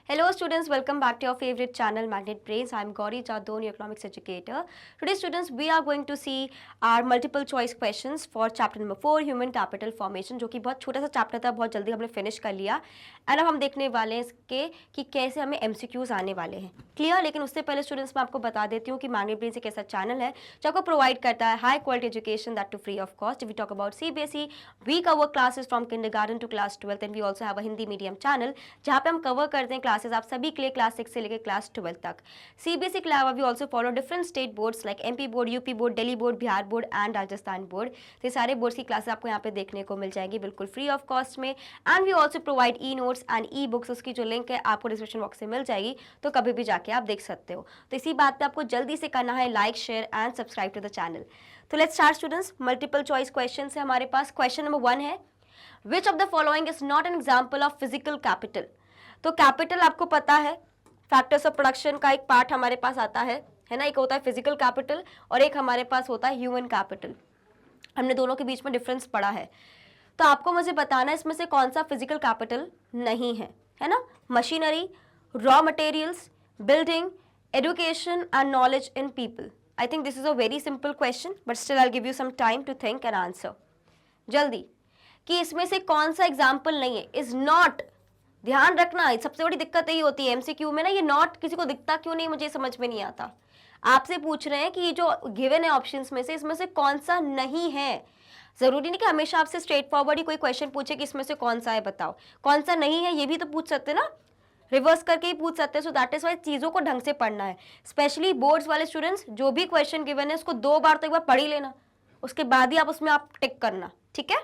Hello students, welcome back to your favorite channel Magnet Brains. I am Gauri Jadon, your economics educator. Today students, we are going to see our multiple choice questions for chapter number 4 Human Capital Formation, जो कि बहुत छोटा सा chapter था, बहुत जल्दी हमने finish कर लिया। एंड अब हम देखने वाले हैं इसके कि कैसे हमें MCQs आने वाले हैं। क्लियर? लेकिन उससे पहले स्टूडेंट्स मैं आपको बता देती हूँ कि मैग्नेट ब्रेन्स एक ऐसा चैनल है जो आपको प्रोवाइड करता है high quality education that to free of cost. If we talk about CBSE, we cover classes from kindergarten to class 12 and we also have a Hindi medium channel जहाँ पे हम कवर करते हैं क्लासेस आप सभी के लिए क्लास 6 से लेकर क्लास 12 तक। CBSE के अलावा we also follow different state boards like MP board, UP board, Delhi board, Bihar board and Rajasthan board. तो ये सारे बोर्ड्स की क्लासेस आपको यहाँ पे देखने को मिल जाएंगी बिल्कुल फ्री ऑफ कॉस्ट में। And we also provide e notes and e books, उसकी जो लिंक है आपको डिस्क्रिप्शन बॉक्स से मिल जाएगी, तो कभी भी जाके आप देख सकते हो। तो इसी बात पे आपको जल्दी से करना है like, share and subscribe to the channel. तो let's start students. Multiple choice question है हमारे पास। क्वेश्चन नंबर 1 है, which of the following is not an example of physical capital. तो कैपिटल आपको पता है फैक्टर्स ऑफ प्रोडक्शन का एक पार्ट हमारे पास आता है ना। एक होता है फिजिकल कैपिटल और एक हमारे पास होता है ह्यूमन कैपिटल। हमने दोनों के बीच में डिफरेंस पढ़ा है। तो आपको मुझे बताना है इसमें से कौन सा फिजिकल कैपिटल नहीं है ना। Machinery, raw materials, building, education and knowledge in people. I think this is a very simple question but still I give you some time to think and answer जल्दी कि इसमें से कौन सा एग्जाम्पल नहीं है। इज नॉट, ध्यान रखना, सबसे बड़ी दिक्कत यही होती है MCQ में ना, ये नॉट किसी को दिखता क्यों नहीं मुझे समझ में नहीं आता। आपसे पूछ रहे हैं कि ये जो गिवन है ऑप्शंस में से इसमें से कौन सा नहीं है। जरूरी नहीं कि हमेशा आपसे स्ट्रेट फॉरवर्ड ही कोई क्वेश्चन पूछे कि इसमें से कौन सा है बताओ, कौन सा नहीं है ये भी तो पूछ सकते ना, रिवर्स करके ही पूछ सकते हैं। सो दैट इज वाई चीजों को ढंग से पढ़ना है। स्पेशली बोर्ड्स वाले स्टूडेंट्स, जो भी क्वेश्चन गिवन है उसको 2 बार तो एक बार पढ़ ही लेना, उसके बाद ही आप उसमें आप टिक करना, ठीक है।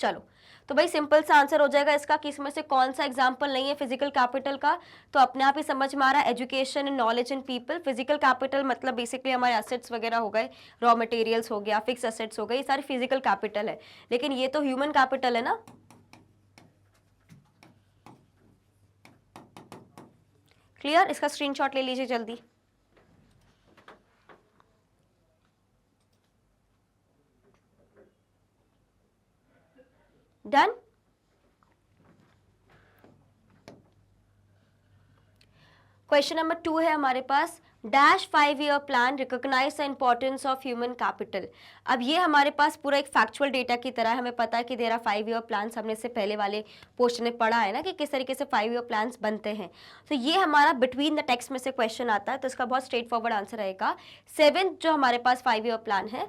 चलो, तो भाई सिंपल सा आंसर हो जाएगा इसका कि इसमें से कौन सा एग्जाम्पल नहीं है फिजिकल कैपिटल का। तो अपने आप ही समझ में आ रहा है, education and knowledge in people. Physical capital मतलब बेसिकली हमारे एसेट्स वगैरह हो गए, रॉ मटेरियल्स हो गया, फिक्स एसेट्स हो गए, ये सारे फिजिकल कैपिटल है। लेकिन ये तो ह्यूमन कैपिटल है ना। क्लियर? इसका स्क्रीनशॉट ले लीजिए जल्दी। डन। क्वेश्चन नंबर 2 है हमारे पास, dash 5-year plan recognize the importance of human capital. अब ये हमारे पास पूरा एक फैक्चुअल डेटा की तरह है। हमें पता है कि देयर आर 5-year प्लान्स, हमने इससे पहले वाले पोर्शन में पढ़ा है ना कि किस तरीके से 5-year प्लान्स बनते हैं। तो ये हमारा बिटवीन द टेक्स्ट में से क्वेश्चन आता है, तो इसका बहुत स्ट्रेट फॉरवर्ड आंसर रहेगा 7th जो हमारे पास 5-year प्लान है,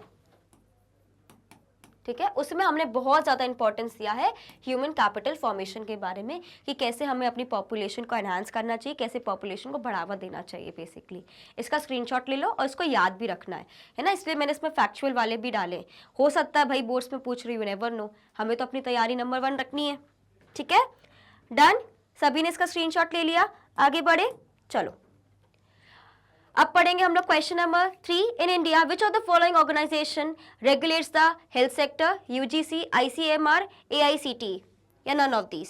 ठीक है, उसमें हमने बहुत ज़्यादा इंपॉर्टेंस दिया है ह्यूमन कैपिटल फॉर्मेशन के बारे में कि कैसे हमें अपनी पॉपुलेशन को एनहांस करना चाहिए, कैसे पॉपुलेशन को बढ़ावा देना चाहिए बेसिकली। इसका स्क्रीनशॉट ले लो और इसको याद भी रखना है ना। इसलिए मैंने इसमें फैक्चुअल वाले भी डाले। हो सकता है भाई बोर्ड्स में पूछ रही हूँ, नेवर नो, हमें तो अपनी तैयारी नंबर 1 रखनी है, ठीक है। डन, सभी ने इसका स्क्रीनशॉट ले लिया, आगे बढ़े। चलो अब पढ़ेंगे हम लोग question number 3। In India which of the following organisation regulates the health sector, UGC, ICMR, AICTE या नन ऑफ दीज।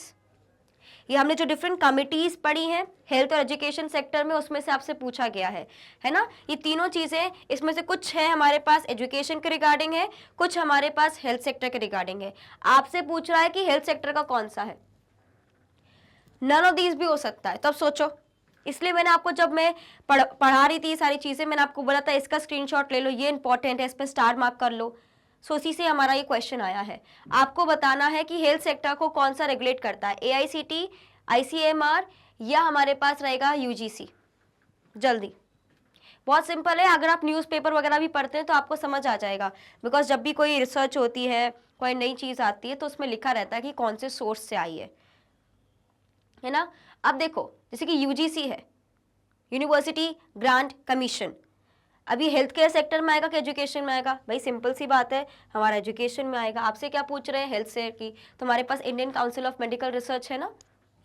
ये हमने जो डिफरेंट कमिटीज पढ़ी हैं हेल्थ और एजुकेशन सेक्टर में, उसमें से आपसे पूछा गया है ना। ये तीनों चीजें, इसमें से कुछ है हमारे पास एजुकेशन के रिगार्डिंग है, कुछ हमारे पास हेल्थ सेक्टर के रिगार्डिंग है। आपसे पूछ रहा है कि हेल्थ सेक्टर का कौन सा है, नन ऑफ दीज भी हो सकता है। तो अब सोचो, इसलिए मैंने आपको जब मैं पढ़ा रही थी ये सारी चीज़ें, मैंने आपको बोला था इसका स्क्रीनशॉट ले लो, ये इंपॉर्टेंट है, इस पर स्टार मार्क कर लो। सो इसी से हमारा ये क्वेश्चन आया है। आपको बताना है कि हेल्थ सेक्टर को कौन सा रेगुलेट करता है, AICTE, ICMR या हमारे पास रहेगा UGC। जल्दी, बहुत सिंपल है। अगर आप न्यूज़पेपर वगैरह भी पढ़ते हैं तो आपको समझ आ जाएगा, बिकॉज जब भी कोई रिसर्च होती है, कोई नई चीज़ आती है तो उसमें लिखा रहता है कि कौन से सोर्स से आई है ना। अब देखो, जैसे कि UGC है, यूनिवर्सिटी ग्रांट कमीशन। अभी हेल्थ केयर सेक्टर में आएगा कि एजुकेशन में आएगा? भाई सिंपल सी बात है, हमारा एजुकेशन में आएगा। आपसे क्या पूछ रहे हैं, हेल्थ सेक्टर की, तो हमारे पास Indian council of medical research है ना,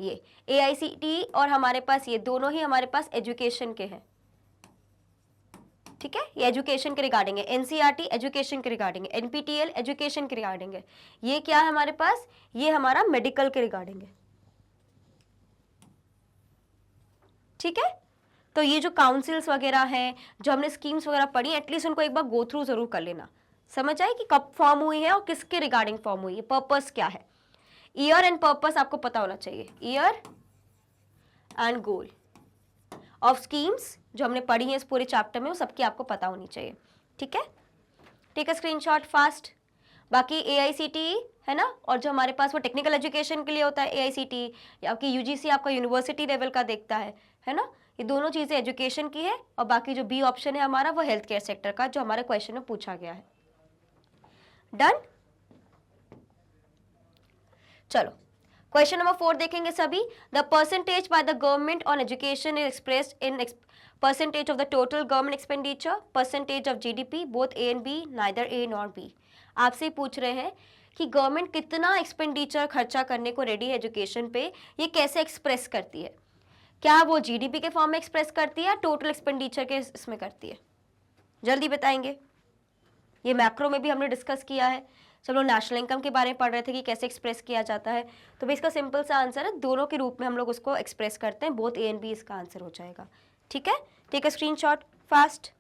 ये AICTE, और हमारे पास ये दोनों ही हमारे पास एजुकेशन के हैं, ठीक है। ये एजुकेशन के रिगार्डिंग है, NCERT एजुकेशन के रिगार्डिंग है, NPTEL एजुकेशन के रिगार्डिंग है। ये क्या है हमारे पास, ये हमारा मेडिकल के रिगार्डिंग है, ठीक है। तो ये जो काउंसिल्स वगैरह हैं, जो हमने स्कीम्स वगैरह पढ़ी, एटलीस्ट उनको एक बार गो थ्रू जरूर कर लेना, समझ आए कि कब फॉर्म हुई है और किसके रिगार्डिंग फॉर्म हुई है, पर्पस क्या है। ईयर एंड पर्पस आपको पता होना चाहिए, year and goal of schemes जो हमने पढ़ी है इस पूरे चैप्टर में, वो सबकी आपको पता होनी चाहिए, ठीक है। Take a screenshot fast. बाकी AICTE है ना, और जो हमारे पास वो टेक्निकल एजुकेशन के लिए होता है AICTE, आपकी UGC आपका यूनिवर्सिटी लेवल का देखता है ना। ये दोनों चीज़ें एजुकेशन की है, और बाकी जो बी ऑप्शन है हमारा वो हेल्थ केयर सेक्टर का, जो हमारे क्वेश्चन में पूछा गया है। डन। चलो क्वेश्चन नंबर 4 देखेंगे सभी। The percentage by the government on education is expressed in percentage of the total government expenditure, percentage of GDP, both A and B, neither A nor B। आपसे पूछ रहे हैं कि गवर्नमेंट कितना expenditure खर्चा करने को रेडी है एजुकेशन पे, ये कैसे एक्सप्रेस करती है। क्या वो GDP के फॉर्म में एक्सप्रेस करती है या टोटल एक्सपेंडिचर के इसमें करती है, जल्दी बताएंगे। ये मैक्रो में भी हमने डिस्कस किया है, सब लोग नेशनल इनकम के बारे में पढ़ रहे थे कि कैसे एक्सप्रेस किया जाता है। तो भाई इसका सिंपल सा आंसर है, दोनों के रूप में हम लोग उसको एक्सप्रेस करते हैं, बोथ A एंड B इसका आंसर हो जाएगा, ठीक है। Take a screenshot fast.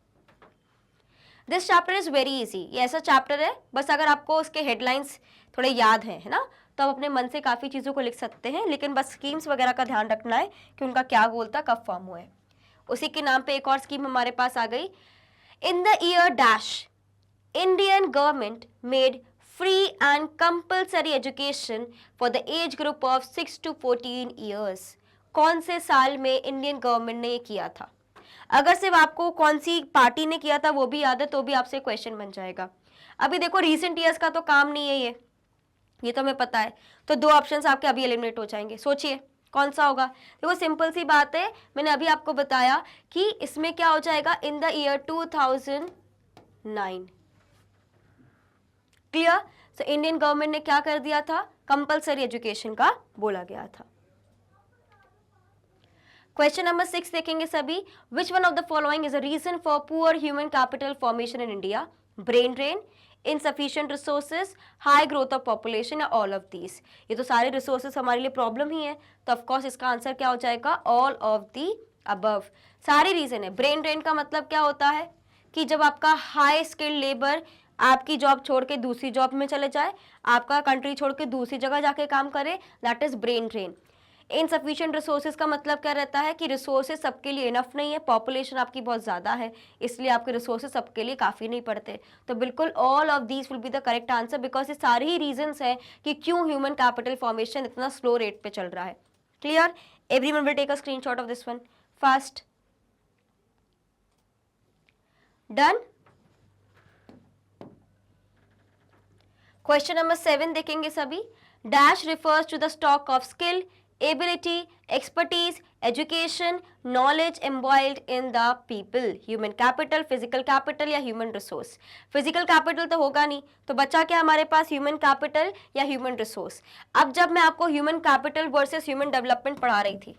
This chapter is very easy. ये ऐसा चैप्टर है, बस अगर आपको उसके हेडलाइंस थोड़े याद हैं, है ना, तो आप अपने मन से काफ़ी चीज़ों को लिख सकते हैं, लेकिन बस स्कीम्स वगैरह का ध्यान रखना है कि उनका क्या गोल था, कब फॉर्म हुआ है। उसी के नाम पे एक और स्कीम हमारे पास आ गई। In the year dash Indian government made free and compulsory education for the age group of 6 to 14 years. कौन से साल में इंडियन गवर्नमेंट ने ये किया था। अगर सिर्फ आपको कौन सी पार्टी ने किया था वो भी याद है तो भी आपसे क्वेश्चन बन जाएगा। अभी देखो रीसेंट ईयर्स का तो काम नहीं है ये तो हमें पता है, तो दो ऑप्शंस आपके अभी एलिमिनेट हो जाएंगे। सोचिए कौन सा होगा। देखो सिंपल सी बात है, मैंने अभी आपको बताया कि इसमें क्या हो जाएगा, in the year 2009। Clear. So Indian government ने क्या कर दिया था, कंपल्सरी एजुकेशन का बोला गया था। क्वेश्चन नंबर 6 देखेंगे सभी। Which one of the following is a reason for poor human capital formation in India. Brain drain, insufficient resources, high growth of population या ऑल ऑफ दीज। ये तो सारे रिसोर्सेज हमारे लिए प्रॉब्लम ही है, तो ऑफकोर्स इसका आंसर क्या हो जाएगा, ऑल ऑफ दी अबव। सारे रीजन है। ब्रेन ड्रेन का मतलब क्या होता है कि जब आपका हाई स्किल्ड लेबर आपकी जॉब छोड़ के दूसरी जॉब में चले जाए, आपका कंट्री छोड़ के दूसरी जगह जाके काम करे, that is brain drain. Insufficient resources का मतलब क्या रहता है कि रिसोर्सेज सबके लिए इनफ नहीं है, पॉपुलेशन आपकी बहुत ज़्यादा है, इसलिए आपके रिसोर्सेज सबके लिए काफ़ी नहीं पड़ते। तो बिल्कुल all of these will be the correct answer, because ये सारे ही रीजंस हैं कि क्यों ह्यूमन कैपिटल फॉर्मेशन इतना स्लो रेट पे चल रहा है। Clear. Everyone will take a screenshot of this one fast. Done. Question number 7 देखेंगे सभी। Dash refers to the stock of skill, ability, expertise, education, knowledge embodied in the people. Human capital, physical capital या human resource. Physical capital तो होगा नहीं, तो बचा क्या हमारे पास, human capital या human resource। अब जब मैं आपको human capital versus human development पढ़ा रही थी,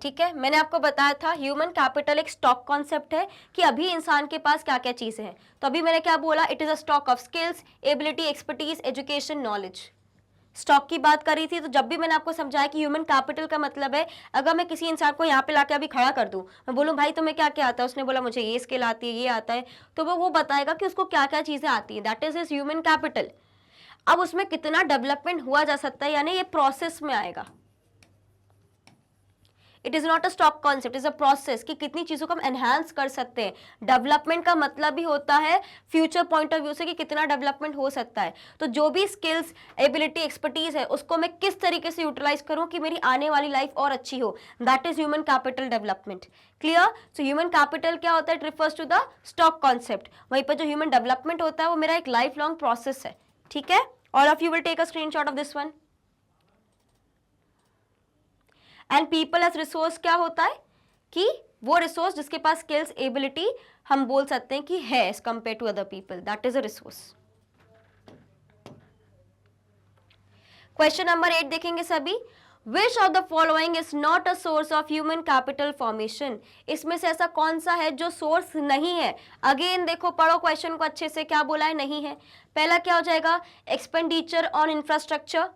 ठीक है, मैंने आपको बताया था ह्यूमन कैपिटल एक स्टॉक कॉन्सेप्ट है कि अभी इंसान के पास क्या क्या चीजें हैं। तो अभी मैंने क्या बोला, it is a stock of skills, ability, expertise, education, knowledge. Stock की बात करी थी, तो जब भी मैंने आपको समझाया कि ह्यूमन कैपिटल का मतलब है, अगर मैं किसी इंसान को यहाँ पे लाके अभी खड़ा कर दूं, मैं बोलूं भाई तुम्हें क्या क्या आता है, उसने बोला मुझे ये स्किल आती है, ये आता है, तो वो बताएगा कि उसको क्या क्या चीजें आती है, that is his human capital. अब उसमें कितना डेवलपमेंट हुआ जा सकता है, यानी ये प्रोसेस में आएगा। It is not a stock concept, is a process कि कितनी चीजों को हम एनहांस कर सकते हैं। डेवलपमेंट का मतलब भी होता है फ्यूचर पॉइंट ऑफ व्यू से कि कितना डेवलपमेंट हो सकता है। तो जो भी स्किल्स, एबिलिटी, एक्सपर्टीज है, उसको मैं किस तरीके से यूटिलाइज करूं कि मेरी आने वाली लाइफ और अच्छी हो, that is human capital development. Clear. So human capital क्या होता है, it refers to the stock concept. वहीं पर जो ह्यूमन डेवलपमेंट होता है वो मेरा एक लाइफ लॉन्ग प्रोसेस है, ठीक है। All of you will take a screenshot of this one. And people as resource क्या होता है कि वो रिसोर्स जिसके पास स्किल्स, एबिलिटी हम बोल सकते हैं कि है as compare to other people, that is a resource. Question number 8 देखेंगे सभी। Which of the following is not a source of human capital formation. इसमें से ऐसा कौन सा है जो सोर्स नहीं है। अगेन देखो, पढ़ो क्वेश्चन को अच्छे से, क्या बोला है, नहीं है। पहला क्या हो जाएगा, expenditure on infrastructure,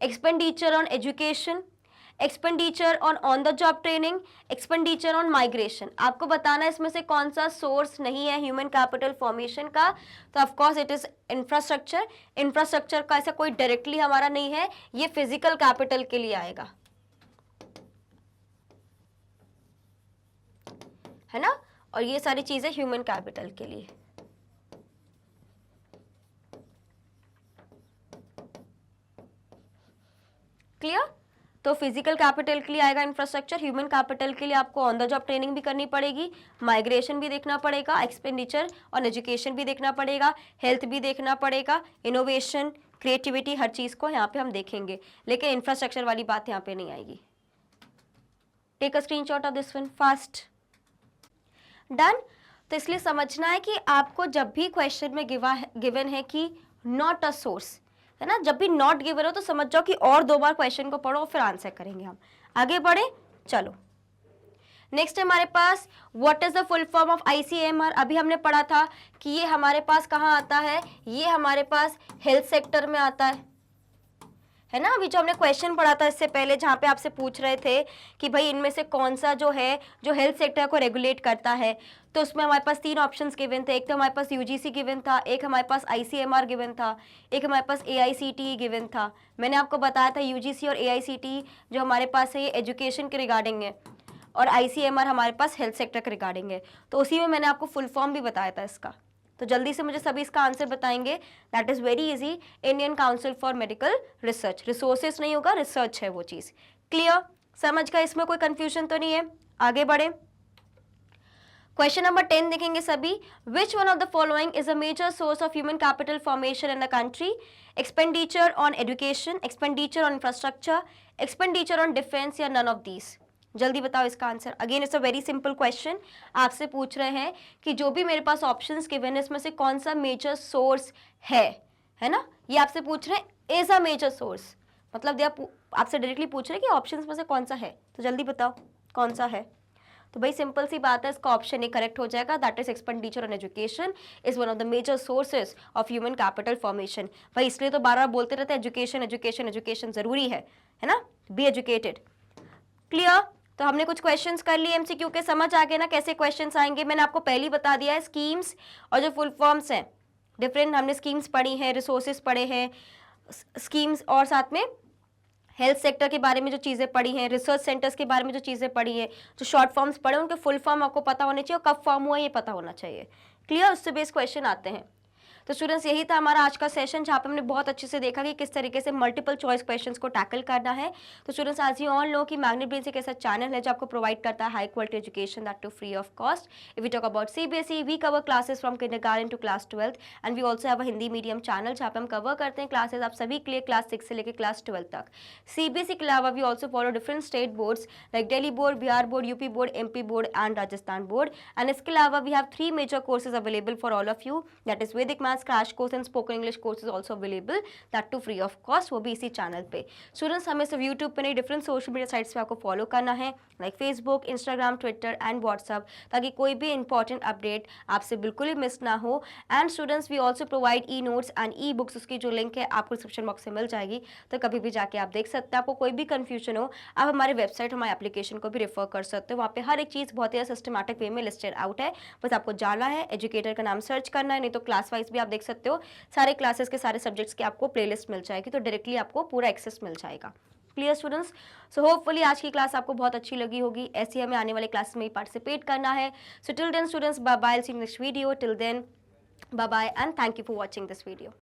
expenditure on education, expenditure on the job training, expenditure on migration. आपको बताना है इसमें से कौन सा सोर्स नहीं है ह्यूमन कैपिटल फॉर्मेशन का, तो of course it is infrastructure. Infrastructure का ऐसा कोई डायरेक्टली हमारा नहीं है, ये फिजिकल कैपिटल के लिए आएगा, है ना, और ये सारी चीजें ह्यूमन कैपिटल के लिए। क्लियर? तो फिजिकल कैपिटल के लिए आएगा इंफ्रास्ट्रक्चर, ह्यूमन कैपिटल के लिए आपको ऑन द जॉब ट्रेनिंग भी करनी पड़ेगी, माइग्रेशन भी देखना पड़ेगा, एक्सपेंडिचर और एजुकेशन भी देखना पड़ेगा, हेल्थ भी देखना पड़ेगा, इनोवेशन, क्रिएटिविटी, हर चीज को यहाँ पे हम देखेंगे, लेकिन इंफ्रास्ट्रक्चर वाली बात यहाँ पे नहीं आएगी। Take a screenshot of this one fast. Done. तो इसलिए समझना है कि आपको जब भी क्वेश्चन में गिवन है कि नॉट अ सोर्स, है ना, जब भी नॉट गिवन हो तो समझ जाओ कि और 2 बार क्वेश्चन को पढ़ो फिर आंसर करेंगे हम। आगे बढ़े, चलो नेक्स्ट है हमारे पास what is the full form of ICMR। अभी हमने पढ़ा था कि ये हमारे पास कहाँ आता है, ये हमारे पास हेल्थ सेक्टर में आता है ना। अभी जो हमने क्वेश्चन पढ़ा था इससे पहले, जहाँ पे आपसे पूछ रहे थे कि भाई इनमें से कौन सा जो है जो हेल्थ सेक्टर को रेगुलेट करता है, तो उसमें हमारे पास 3 ऑप्शंस गिवन थे। एक तो हमारे पास UGC गिवन था, एक हमारे पास ICMR गिवन था, एक हमारे पास AICTE गिवन था। मैंने आपको बताया था UGC और AICTE जो हमारे पास है ये एजुकेशन के रिगार्डिंग है, और ICMR हमारे पास हेल्थ सेक्टर के रिगार्डिंग है। तो उसी में मैंने आपको फुल फॉर्म भी बताया था इसका। तो जल्दी से मुझे सभी इसका आंसर बताएंगे। That is very easy, Indian council for medical research. Resources नहीं होगा, रिसर्च है वो चीज। क्लियर? समझ गए? इसमें कोई कंफ्यूजन तो नहीं है? आगे बढ़े, क्वेश्चन नंबर 10 देखेंगे सभी। Which one of the following is a major source of human capital formation in the country? Expenditure on education, expenditure on infrastructure, expenditure on defence, या नन ऑफ दीज? जल्दी बताओ इसका आंसर। Again it's a very simple question. आपसे पूछ रहे हैं कि जो भी मेरे पास ऑप्शंस गिवन है इसमें से कौन सा मेजर सोर्स है ना, ये आपसे पूछ रहे हैं इज अ मेजर सोर्स, मतलब आपसे डायरेक्टली पूछ रहे हैं कि ऑप्शंस में से कौन सा है, तो जल्दी बताओ कौन सा है। तो भाई सिंपल सी बात है, इसका ऑप्शन ए करेक्ट हो जाएगा, that is expenditure on education is one of the major sources of human capital formation. भाई इसलिए तो बार बार बोलते रहते हैं एजुकेशन एजुकेशन एजुकेशन जरूरी है ना, बी एजुकेटेड। क्लियर? तो हमने कुछ क्वेश्चंस कर लिए MCQ के, समझ आ गए ना कैसे क्वेश्चंस आएंगे। मैंने आपको पहले ही बता दिया है, स्कीम्स और जो फुल फॉर्म्स हैं डिफरेंट, हमने स्कीम्स पढ़ी हैं, रिसोर्सेज पढ़े हैं, स्कीम्स और साथ में हेल्थ सेक्टर के बारे में जो चीज़ें पढ़ी हैं, रिसर्च सेंटर्स के बारे में जो चीज़ें पढ़ी हैं, जो शॉर्ट फॉर्म्स पढ़े उनके फुल फॉर्म आपको पता होने चाहिए और कब फॉर्म हुआ ये पता होना चाहिए। क्लियर? उससे बेस्ड क्वेश्चन आते हैं। तो स्टूडेंट्स यही था हमारा आज का सेशन, जहाँ पे हमने बहुत अच्छे से देखा कि किस तरीके से मल्टीपल चॉइस क्वेश्चंस को टैकल करना है। तो स्टूडेंट्स आज ही ऑन लो कि मैग्नेट ब्रेन्स एक ऐसा चैनल है जो आपको प्रोवाइड करता है high quality education, that to free of cost. If we talk about CBSE, we cover classes from kindergarten to class 12 and we also have a Hindi medium channel जहाँ पे हम कवर करते हैं क्लासेस आप सभी के लिए क्लास 6 से लेकर क्लास 12 तक। CBSE के अलावा we also follow different state boards like Delhi board, Bihar board, UP board, MP board and Rajasthan board. And इसके अलावा we have 3 major courses available for all of you, that is Vedic maths crash course and spoken English course is also available, that to free of cost, वो भी इसी channel पे। Students हमें सिर्फ YouTube पे नहीं, डिफरेंट सोशल मीडिया साइट्स पे आपको फॉलो करना है like Facebook, Instagram, Twitter and WhatsApp, ताकि कोई भी इंपॉर्टेंट अपडेट आपसे बिल्कुल ही मिस ना हो। And students we also provide e notes and e books, उसकी जो लिंक है आपको डिस्क्रिप्शन बॉक्स में मिल जाएगी, तो कभी भी जाके आप देख सकते हैं। आपको कोई भी कंफ्यूजन हो आप हमारे वेबसाइट, हमारे एप्लीकेशन को भी रेफर कर सकते हो, वहाँ पे हर एक चीज़ बहुत ही सिस्टमैटिक वे में लिस्टेड आउट है। बस आपको जाना है, एजुकेटर का नाम सर्च करना है, नहीं तो क्लास वाइज भी आप देख सकते हो, सारे क्लासेस के सारे सब्जेक्ट्स की आपको प्लेलिस्ट मिल जाएगी, तो डायरेक्टली आपको पूरा एक्सेस मिल जाएगा। Clear students? सो होपफुली आज की क्लास आपको बहुत अच्छी लगी होगी। ऐसी हमें आने वाले क्लास में पार्टिसिपेट करना है। So till then students, bye bye, see you next video. Till then bye bye and thank you for watching this video.